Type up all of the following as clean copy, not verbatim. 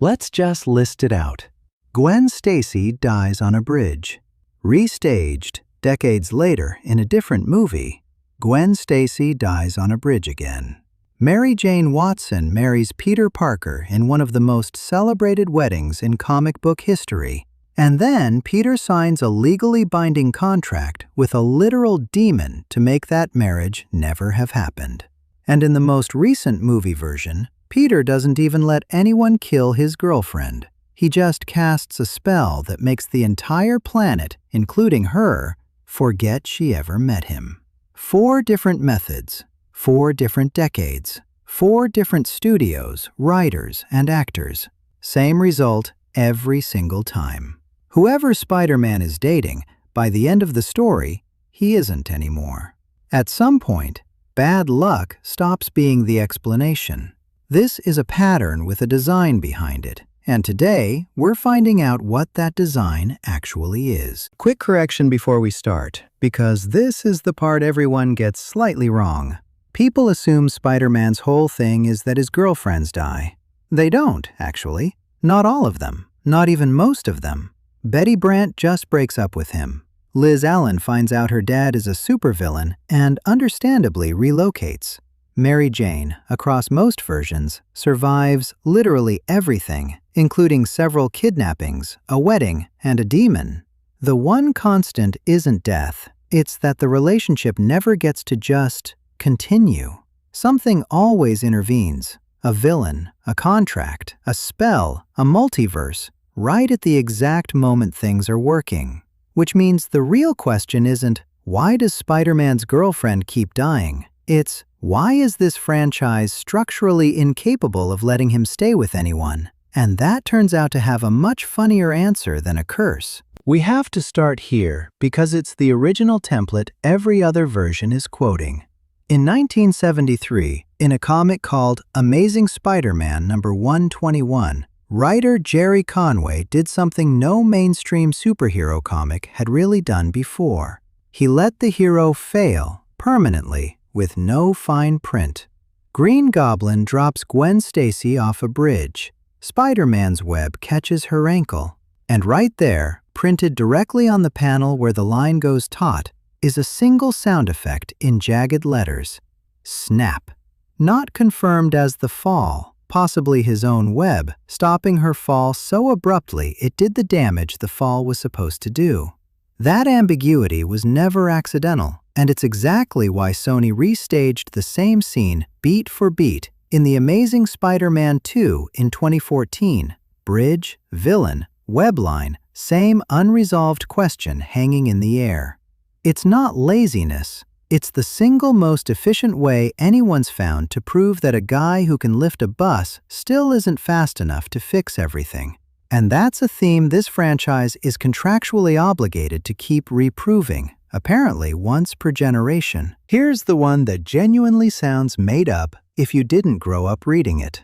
Let's just list it out. Gwen Stacy dies on a bridge. Restaged, decades later in a different movie, Gwen Stacy dies on a bridge again. Mary Jane Watson marries Peter Parker in one of the most celebrated weddings in comic book history. And then Peter signs a legally binding contract with a literal demon to make that marriage never have happened. And in the most recent movie version, Peter doesn't even let anyone kill his girlfriend. He just casts a spell that makes the entire planet, including her, forget she ever met him. 4 different methods, 4 different decades, 4 different studios, writers, and actors. Same result every single time. Whoever Spider-Man is dating, by the end of the story, he isn't anymore. At some point, bad luck stops being the explanation. This is a pattern with a design behind it, and today we're finding out what that design actually is. Quick correction before we start, because this is the part everyone gets slightly wrong. People assume Spider-Man's whole thing is that his girlfriends die. They don't, actually. Not all of them. Not even most of them. Betty Brant just breaks up with him. Liz Allen finds out her dad is a supervillain and understandably relocates. Mary Jane, across most versions, survives literally everything, including several kidnappings, a wedding, and a demon. The one constant isn't death. It's that the relationship never gets to just continue. Something always intervenes. A villain, a contract, a spell, a multiverse, right at the exact moment things are working. Which means the real question isn't, why does Spider-Man's girlfriend keep dying? It's, why is this franchise structurally incapable of letting him stay with anyone? And that turns out to have a much funnier answer than a curse. We have to start here because it's the original template every other version is quoting. In 1973, in a comic called Amazing Spider-Man number 121, writer Jerry Conway did something no mainstream superhero comic had really done before. He let the hero fail permanently with no fine print. Green Goblin drops Gwen Stacy off a bridge. Spider-Man's web catches her ankle. And right there, printed directly on the panel where the line goes taut, is a single sound effect in jagged letters. Snap. Not confirmed as the fall, possibly his own web, stopping her fall so abruptly it did the damage the fall was supposed to do. That ambiguity was never accidental, and it's exactly why Sony restaged the same scene beat for beat in The Amazing Spider-Man 2 in 2014. Bridge, villain, web line, same unresolved question hanging in the air. It's not laziness. It's the single most efficient way anyone's found to prove that a guy who can lift a bus still isn't fast enough to fix everything. And that's a theme this franchise is contractually obligated to keep reproving, apparently once per generation. Here's the one that genuinely sounds made up if you didn't grow up reading it.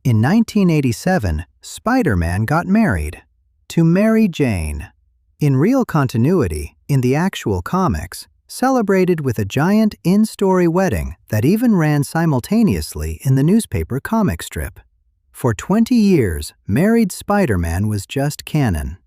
In 1987, Spider-Man got married to Mary Jane. In real continuity, in the actual comics, celebrated with a giant in-story wedding that even ran simultaneously in the newspaper comic strip. For 20 years, married Spider-Man was just canon.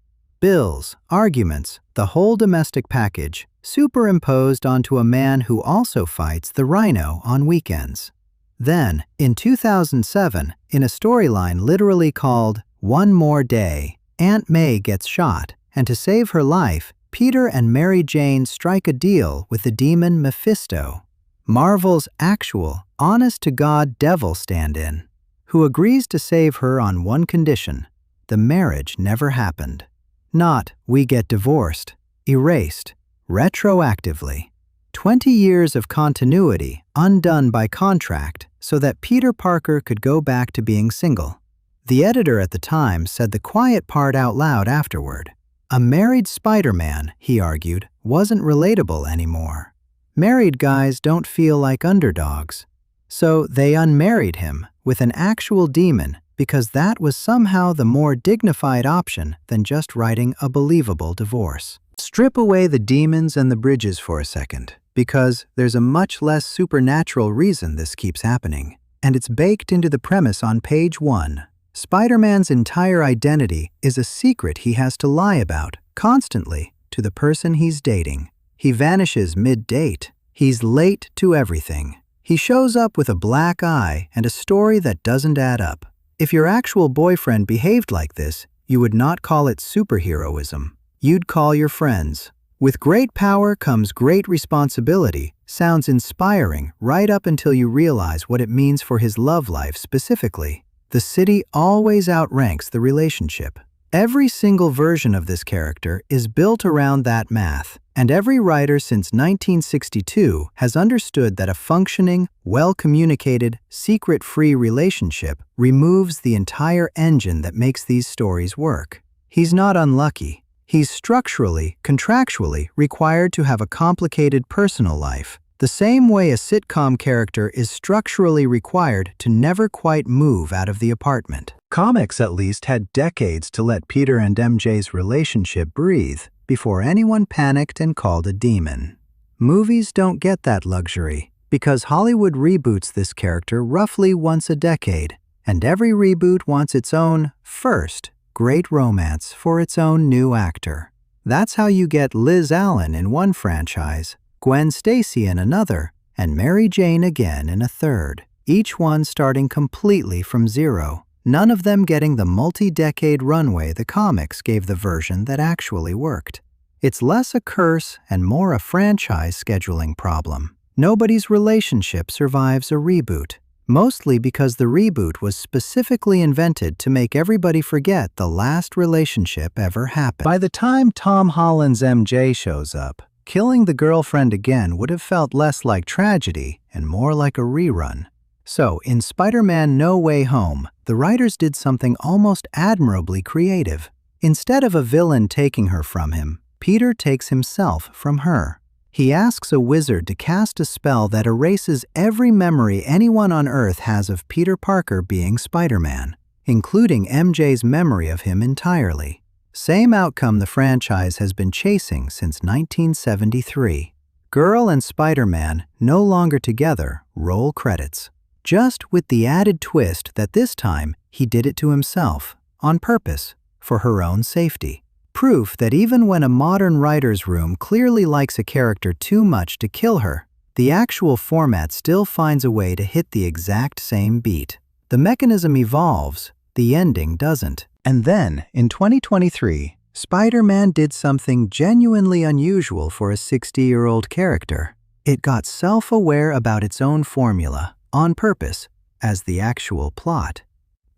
Bills, arguments, the whole domestic package, superimposed onto a man who also fights the Rhino on weekends. Then, in 2007, in a storyline literally called One More Day, Aunt May gets shot, and to save her life, Peter and Mary Jane strike a deal with the demon Mephisto, Marvel's actual, honest-to-God devil stand-in, who agrees to save her on one condition: the marriage never happened. Not, we get divorced, erased, retroactively. 20 years of continuity undone by contract so that Peter Parker could go back to being single. The editor at the time said the quiet part out loud afterward. A married Spider-Man, he argued, wasn't relatable anymore. Married guys don't feel like underdogs. So they unmarried him with an actual demon because that was somehow the more dignified option than just writing a believable divorce. Strip away the demons and the bridges for a second, because there's a much less supernatural reason this keeps happening, and it's baked into the premise on page 1. Spider-Man's entire identity is a secret he has to lie about, constantly, to the person he's dating. He vanishes mid-date. He's late to everything. He shows up with a black eye and a story that doesn't add up. If your actual boyfriend behaved like this, you would not call it superheroism. You'd call your friends. With great power comes great responsibility sounds inspiring right up until you realize what it means for his love life specifically. The city always outranks the relationship. Every single version of this character is built around that math, and every writer since 1962 has understood that a functioning, well-communicated, secret-free relationship removes the entire engine that makes these stories work. He's not unlucky. He's structurally, contractually required to have a complicated personal life, the same way a sitcom character is structurally required to never quite move out of the apartment. Comics at least had decades to let Peter and MJ's relationship breathe before anyone panicked and called a demon. Movies don't get that luxury because Hollywood reboots this character roughly once a decade, and every reboot wants its own, first, great romance for its own new actor. That's how you get Liz Allen in one franchise, Gwen Stacy in another, and Mary Jane again in a third, each one starting completely from zero, none of them getting the multi-decade runway the comics gave the version that actually worked. It's less a curse and more a franchise scheduling problem. Nobody's relationship survives a reboot, mostly because the reboot was specifically invented to make everybody forget the last relationship ever happened. By the time Tom Holland's MJ shows up, killing the girlfriend again would have felt less like tragedy and more like a rerun. So, in Spider-Man No Way Home, the writers did something almost admirably creative. Instead of a villain taking her from him, Peter takes himself from her. He asks a wizard to cast a spell that erases every memory anyone on Earth has of Peter Parker being Spider-Man, including MJ's memory of him entirely. Same outcome the franchise has been chasing since 1973. Girl and Spider-Man, no longer together, roll credits. Just with the added twist that this time he did it to himself, on purpose, for her own safety. Proof that even when a modern writer's room clearly likes a character too much to kill her, the actual format still finds a way to hit the exact same beat. The mechanism evolves, the ending doesn't. And then, in 2023, Spider-Man did something genuinely unusual for a 60-year-old character. It got self-aware about its own formula, on purpose, as the actual plot.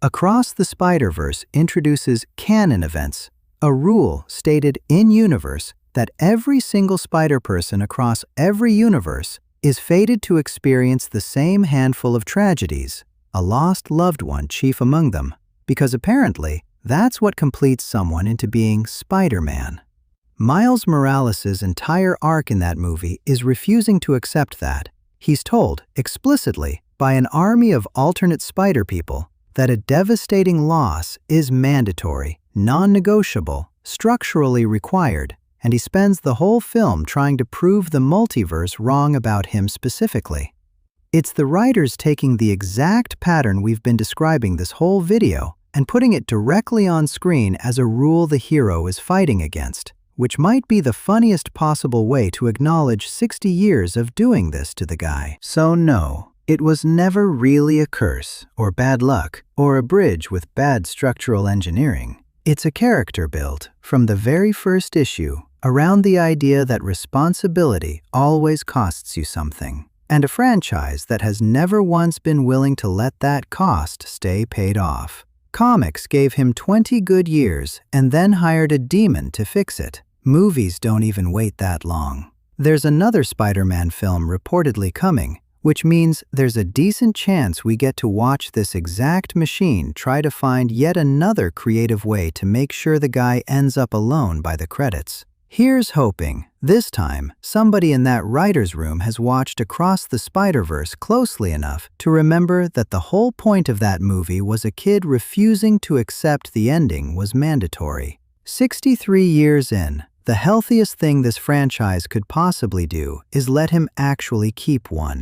Across the Spider-Verse introduces canon events, a rule stated in-universe that every single Spider-Person across every universe is fated to experience the same handful of tragedies, a lost loved one chief among them, because apparently that's what completes someone into being Spider-Man. Miles Morales' entire arc in that movie is refusing to accept that. He's told, explicitly, by an army of alternate Spider people that a devastating loss is mandatory, non-negotiable, structurally required, and he spends the whole film trying to prove the multiverse wrong about him specifically. It's the writers taking the exact pattern we've been describing this whole video and putting it directly on screen as a rule the hero is fighting against, which might be the funniest possible way to acknowledge 60 years of doing this to the guy. So no, it was never really a curse, or bad luck, or a bridge with bad structural engineering. It's a character built, from the very first issue, around the idea that responsibility always costs you something, and a franchise that has never once been willing to let that cost stay paid off. Comics gave him 20 good years and then hired a demon to fix it. Movies don't even wait that long. There's another Spider-Man film reportedly coming, which means there's a decent chance we get to watch this exact machine try to find yet another creative way to make sure the guy ends up alone by the credits. Here's hoping, this time, somebody in that writer's room has watched Across the Spider-Verse closely enough to remember that the whole point of that movie was a kid refusing to accept the ending was mandatory. 63 years in, the healthiest thing this franchise could possibly do is let him actually keep one.